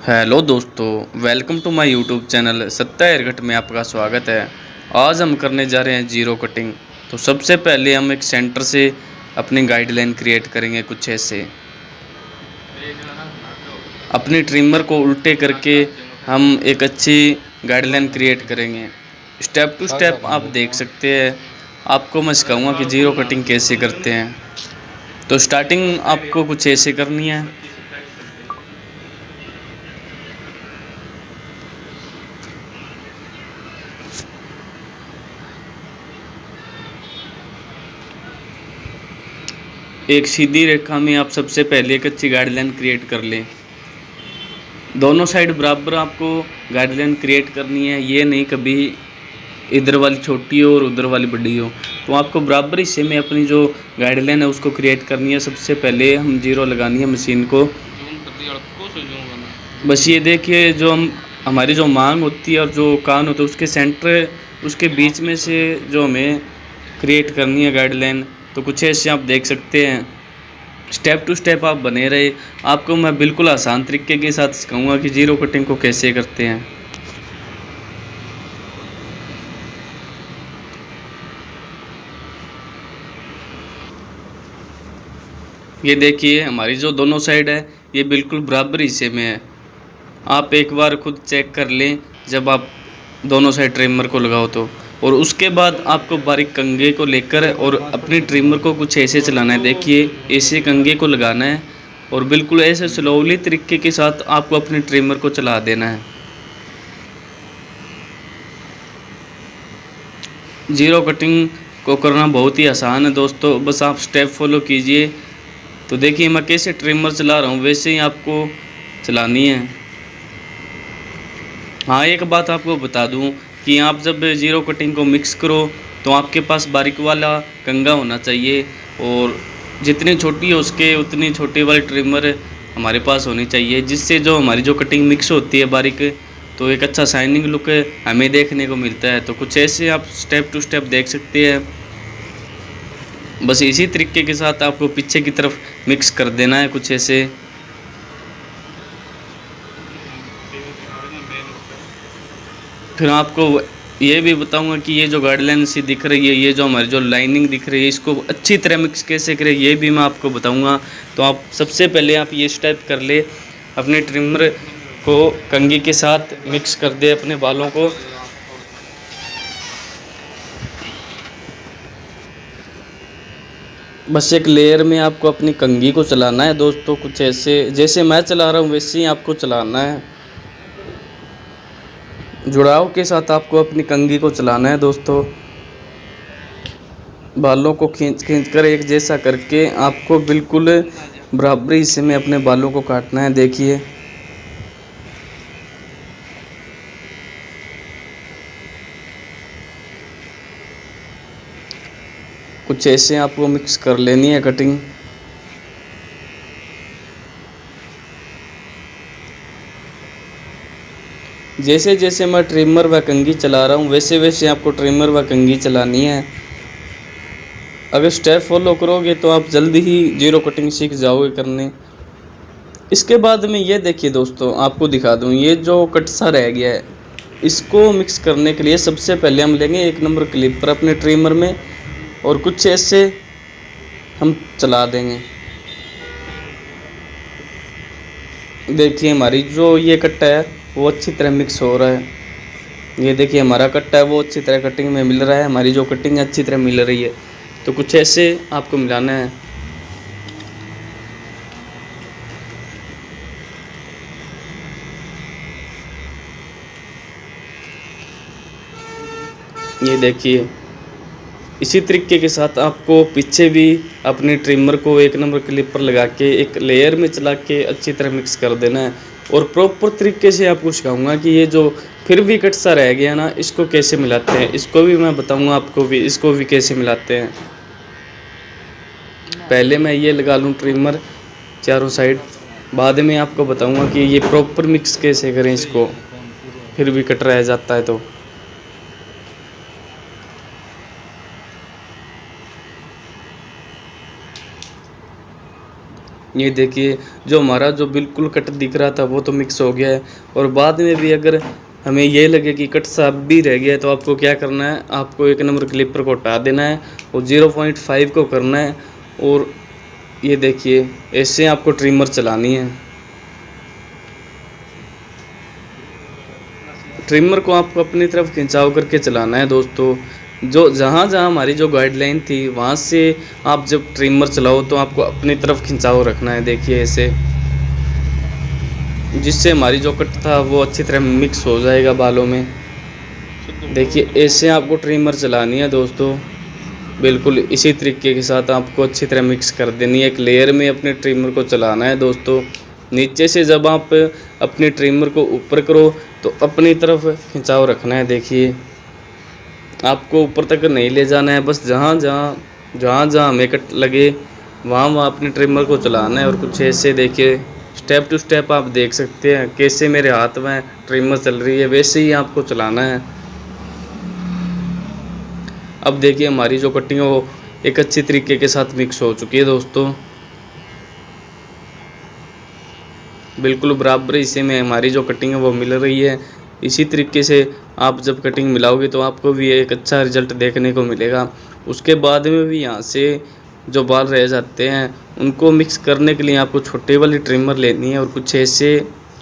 Hello दोस्तों, welcome to my YouTube channel सत्ता haircut में आपका स्वागत है। आज हम करने जा रहे हैं जीरो कटिंग। तो सबसे पहले हम एक सेंटर से अपनी गाइडलाइन क्रिएट करेंगे कुछ ऐसे। अपनी ट्रिमर को उल्टे करके हम एक अच्छी गाइडलाइन क्रिएट करेंगे। स्टेप टू स्टेप आप देख सकते हैं। आपको मैं सिखाऊंगा कि जीरो कटिंग कैसे करते हैं। तो स्टार्टिंग आपको कुछ ऐसे करनी है। एक सीधी रेखा में आप सबसे पहले एक अच्छी गाइडलाइन क्रिएट कर लें। दोनों साइड बराबर आपको गाइडलाइन क्रिएट करनी है। ये नहीं कभी इधर वाली छोटी हो और उधर वाली बड़ी हो। तो आपको बराबर हिस्से में अपनी जो गाइडलाइन है उसको क्रिएट करनी है। सबसे पहले हम जीरो लगानी है मशीन को। बस ये देखिए, जो हमारी जो मांग होती है और जो कान होता है उसके सेंटर, उसके बीच में से जो हमें क्रिएट करनी है गाइडलाइन। तो कुछ ऐसे आप देख सकते हैं। स्टेप टू स्टेप आप बने रहे। आपको मैं बिल्कुल आसान तरीके के साथ सिखाऊंगा कि जीरो कटिंग को कैसे करते हैं। ये देखिए, हमारी जो दोनों साइड है ये बिल्कुल बराबर हिस्से में है। आप एक बार खुद चेक कर लें जब आप दोनों साइड ट्रिमर को लगाओ तो। और उसके बाद आपको बारीक कंघे को लेकर और अपनी ट्रिमर को कुछ ऐसे चलाना है। देखिए, ऐसे कंघे को लगाना है और बिल्कुल ऐसे स्लोली तरीके के साथ आपको अपनी ट्रिमर को चला देना है। जीरो कटिंग को करना बहुत ही आसान है दोस्तों, बस आप स्टेप फॉलो कीजिए। तो देखिए, मैं कैसे ट्रिमर चला रहा हूँ वैसे ही आपको चलानी है। हाँ, एक बात आपको बता दूं कि आप जब जीरो कटिंग को मिक्स करो तो आपके पास बारीक वाला कंघा होना चाहिए। और जितनी छोटी हो उसके उतनी छोटी वाली ट्रिमर हमारे पास होनी चाहिए, जिससे जो हमारी जो कटिंग मिक्स होती है बारीक, तो एक अच्छा शाइनिंग लुक हमें देखने को मिलता है। तो कुछ ऐसे आप स्टेप टू स्टेप देख सकते हैं। बस इसी तरीके के साथ आपको पीछे की तरफ मिक्स कर देना है कुछ ऐसे। फिर आपको ये भी बताऊंगा कि ये जो गाइडलाइन सी दिख रही है, ये जो हमारी जो लाइनिंग दिख रही है, इसको अच्छी तरह मिक्स कैसे करें ये भी मैं आपको बताऊंगा। तो आप सबसे पहले आप ये स्टेप कर ले, अपने ट्रिमर को कंघी के साथ मिक्स कर दे अपने बालों को। बस एक लेयर में आपको अपनी कंघी को चलाना है दोस्तों। कुछ ऐसे जैसे मैं चला रहा हूँ वैसे ही आपको चलाना है। जुड़ाव के साथ आपको अपनी कंघी को चलाना है दोस्तों। बालों को खींच खींच कर एक जैसा करके आपको बिल्कुल बराबरी हिस्से में अपने बालों को काटना है। देखिए, कुछ ऐसे आपको मिक्स कर लेनी है कटिंग। जैसे जैसे मैं ट्रिमर व कंघी चला रहा हूँ वैसे वैसे आपको ट्रिमर व कंघी चलानी है। अगर स्टेप फॉलो करोगे तो आप जल्दी ही जीरो कटिंग सीख जाओगे करने। इसके बाद में ये देखिए दोस्तों, आपको दिखा दूँ ये जो कट सा रह गया है, इसको मिक्स करने के लिए सबसे पहले हम लेंगे एक नंबर क्लिपर अपने ट्रिमर में और कुछ ऐसे हम चला देंगे। देखिए, हमारी जो ये कट्टा है वो अच्छी तरह मिक्स हो रहा है। ये देखिए, हमारा कट्टा है वो अच्छी तरह कटिंग में मिल रहा है। हमारी जो कटिंग है अच्छी तरह मिल रही है। तो कुछ ऐसे आपको मिलाना है। ये देखिए, इसी तरीके के साथ आपको पीछे भी अपने ट्रिमर को एक नंबर क्लिपर लगा के एक लेयर में चला के अच्छी तरह मिक्स कर देना है। और प्रॉपर तरीके से आपको सिखाऊंगा कि ये जो फिर भी कट सा रह गया ना, इसको कैसे मिलाते हैं। इसको भी मैं बताऊंगा आपको भी, इसको भी कैसे मिलाते हैं। पहले मैं ये लगा लूँ ट्रिमर चारों साइड, बाद में आपको बताऊंगा कि ये प्रॉपर मिक्स कैसे करें इसको, फिर भी कट रह जाता है तो। ये देखिए, जो हमारा जो बिल्कुल कट दिख रहा था वो तो मिक्स हो गया है। और बाद में भी अगर हमें ये लगे कि कट सा भी रह गया है, तो आपको क्या करना है, आपको 1 नंबर क्लिपर को हटा देना है और 0.5 को करना है। और ये देखिए, ऐसे आपको ट्रिमर चलानी है। ट्रिमर को आपको अपनी तरफ खिंचाव करके चलाना है दोस्तों। जो जहाँ जहाँ हमारी जो गाइडलाइन थी वहाँ से आप जब ट्रिमर चलाओ तो आपको अपनी तरफ खिंचाव रखना है। देखिए ऐसे, जिससे हमारी जो कट था वो अच्छी तरह मिक्स हो जाएगा बालों में। देखिए ऐसे आपको ट्रिमर चलानी है दोस्तों। बिल्कुल इसी तरीके के साथ आपको अच्छी तरह मिक्स कर देनी है। एक लेयर में अपने ट्रिमर को चलाना है दोस्तों। नीचे से जब आप अपने ट्रिमर को ऊपर करो तो अपनी तरफ खिंचाव रखना है। देखिए आपको ऊपर तक नहीं ले जाना है, बस जहाँ जहाँ हमें कट लगे वहाँ अपने ट्रिमर को चलाना है। और कुछ ऐसे देखिए, स्टेप टू स्टेप आप देख सकते हैं कैसे मेरे हाथ में ट्रिमर चल रही है, वैसे ही आपको चलाना है। अब देखिए हमारी जो कटिंग है वो एक अच्छी तरीके के साथ मिक्स हो चुकी है दोस्तों। बिल्कुल बराबर हिस्से में हमारी जो कटिंग है वो मिल रही है। इसी तरीके से आप जब कटिंग मिलाओगे तो आपको भी एक अच्छा रिजल्ट देखने को मिलेगा। उसके बाद में भी यहाँ से जो बाल रह जाते हैं उनको मिक्स करने के लिए आपको छोटे वाली ट्रिमर लेनी है और कुछ ऐसे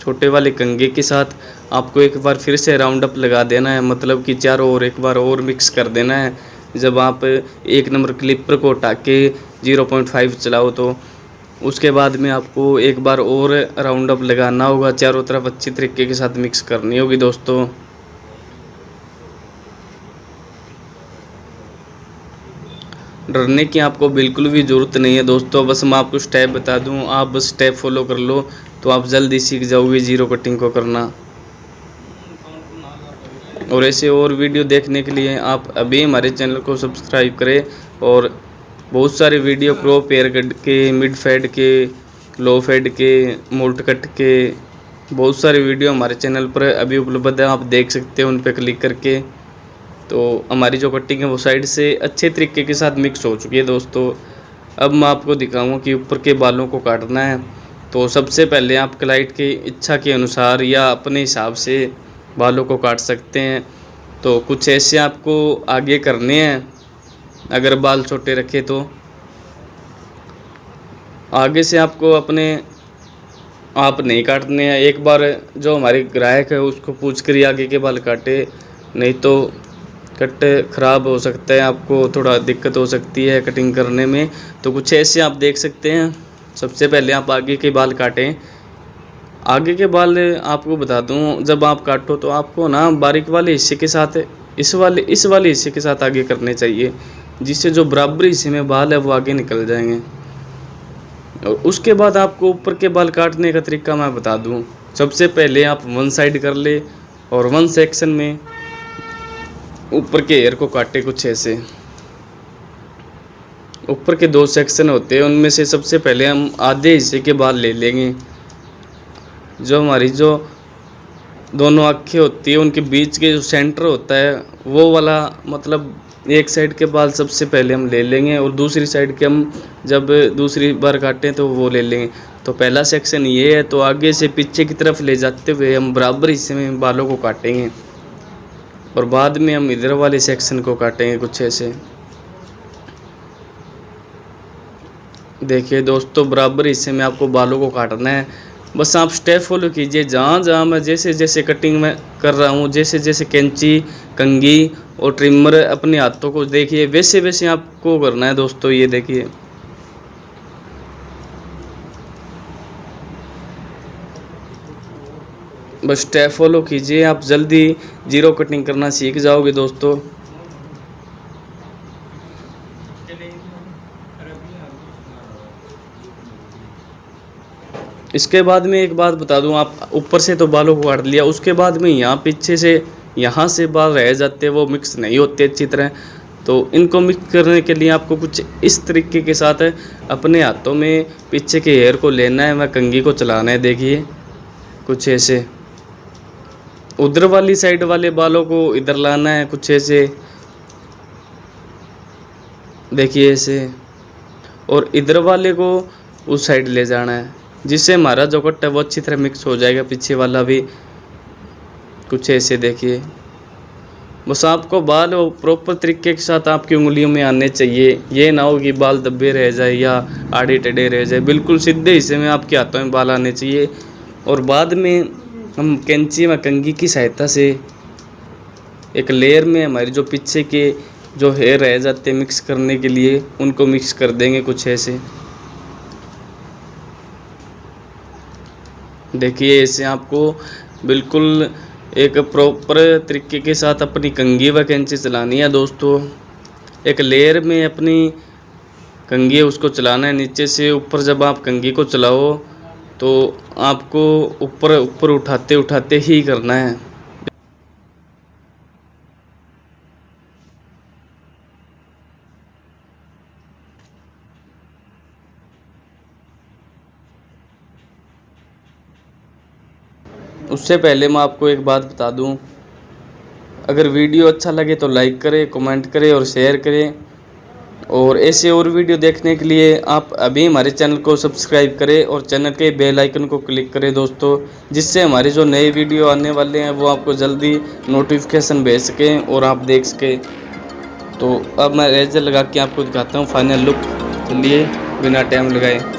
छोटे वाले कंघे के साथ आपको एक बार फिर से राउंड अप लगा देना है, मतलब कि चारों ओर एक बार और मिक्स कर देना है। जब आप 1 नंबर क्लिपर को हटा के 0.5 चलाओ तो उसके बाद में आपको एक बार और राउंड अप लगाना होगा, चारों तरफ अच्छी तरीके के साथ मिक्स करनी होगी दोस्तों। डरने की आपको बिल्कुल भी ज़रूरत नहीं है दोस्तों। बस मैं आपको स्टेप बता दूं, आप बस स्टेप फॉलो कर लो तो आप जल्दी सीख जाओगे जीरो कटिंग को करना। और ऐसे और वीडियो देखने के लिए आप अभी हमारे चैनल को सब्सक्राइब करें। और बहुत सारे वीडियो क्रॉप हेयर कट के, मिड फेड के, लो फेड के, मोल्ट कट के बहुत सारे वीडियो हमारे चैनल पर अभी उपलब्ध है, आप देख सकते हैं उन पर क्लिक करके। तो हमारी जो कटिंग है वो साइड से अच्छे तरीके के साथ मिक्स हो चुकी है दोस्तों। अब मैं आपको दिखाऊंगा कि ऊपर के बालों को काटना है। तो सबसे पहले आप क्लाइंट की इच्छा के अनुसार या अपने हिसाब से बालों को काट सकते हैं। तो कुछ ऐसे आपको आगे करने हैं। अगर बाल छोटे रखे तो आगे से आपको अपने आप नहीं काटने हैं। एक बार जो हमारे ग्राहक है उसको पूछ कर ही आगे के बाल काटे, नहीं तो कट ख़राब हो सकता है, आपको थोड़ा दिक्कत हो सकती है कटिंग करने में। तो कुछ ऐसे आप देख सकते हैं। सबसे पहले आप आगे के बाल काटें। आगे के बाल आपको बता दूं, जब आप काटो तो आपको ना बारीक वाले हिस्से के साथ इस वाले हिस्से के साथ आगे करने चाहिए, जिससे जो बराबर हिस्से में बाल है वो आगे निकल जाएंगे। और उसके बाद आपको ऊपर के बाल काटने का तरीका मैं बता दूं। सबसे पहले आप वन साइड कर ले और वन सेक्शन में ऊपर के हेयर को काटे कुछ ऐसे। ऊपर के 2 सेक्शन होते हैं, उनमें से सबसे पहले हम आधे हिस्से के बाल ले लेंगे। जो हमारी जो दोनों आँखें होती है उनके बीच के जो सेंटर होता है वो वाला, मतलब एक साइड के बाल सबसे पहले हम ले लेंगे और दूसरी साइड के हम जब दूसरी बार काटें तो वो ले लेंगे। तो पहला सेक्शन ये है। तो आगे से पीछे की तरफ ले जाते हुए हम बराबर हिस्से में बालों को काटेंगे और बाद में हम इधर वाले सेक्शन को काटेंगे कुछ ऐसे। देखिए दोस्तों, बराबर हिस्से में आपको बालों को काटना है। बस आप स्टेप फॉलो कीजिए। जहाँ जहाँ मैं जैसे जैसे कटिंग में कर रहा हूँ, जैसे जैसे कैंची, कंघी और ट्रिमर अपने हाथों को देखिए, वैसे वैसे आपको करना है दोस्तों। ये देखिए, बस स्टेप फॉलो कीजिए, आप जल्दी जीरो कटिंग करना सीख जाओगे दोस्तों। इसके बाद में एक बात बता दूं, आप ऊपर से तो बालों को काट लिया, उसके बाद में यहाँ पीछे से यहाँ से बाल रह जाते हैं, वो मिक्स नहीं होते अच्छी तरह। तो इनको मिक्स करने के लिए आपको कुछ इस तरीके के साथ अपने हाथों में पीछे के हेयर को लेना है, वह कंघी को चलाना है। देखिए कुछ ऐसे उधर वाली साइड वाले बालों को इधर लाना है कुछ ऐसे, देखिए ऐसे। और इधर वाले को उस साइड ले जाना है, जिससे हमारा जो कट्टा है वो अच्छी तरह मिक्स हो जाएगा। पीछे वाला भी कुछ ऐसे देखिए। बस आपको बाल वो प्रॉपर तरीके के साथ आपकी उंगलियों में आने चाहिए। ये ना हो कि बाल दबे रह जाए या आड़े टेढ़े रह जाए, बिल्कुल सीधे हिस्से में आपके हाथों में बाल आने चाहिए। और बाद में हम कैंची व कंघी की सहायता से एक लेयर में हमारी जो पीछे के जो हेयर रह जाते हैं मिक्स करने के लिए, उनको मिक्स कर देंगे कुछ ऐसे। देखिए ऐसे आपको बिल्कुल एक प्रॉपर तरीके के साथ अपनी कंघी व कैंची चलानी है दोस्तों। एक लेयर में अपनी कंघी है उसको चलाना है नीचे से ऊपर। जब आप कंघी को चलाओ तो आपको ऊपर ऊपर उठाते उठाते ही करना है। उससे पहले मैं आपको एक बात बता दूं, अगर वीडियो अच्छा लगे तो लाइक करें, कमेंट करें और शेयर करें। और ऐसे और वीडियो देखने के लिए आप अभी हमारे चैनल को सब्सक्राइब करें और चैनल के बेल आइकन को क्लिक करें दोस्तों, जिससे हमारे जो नए वीडियो आने वाले हैं वो आपको जल्दी नोटिफिकेशन भेज सकें और आप देख सकें। तो अब मैं रेजर लगा के आपको दिखाता हूँ फाइनल लुक। चलिए बिना टाइम लगाए।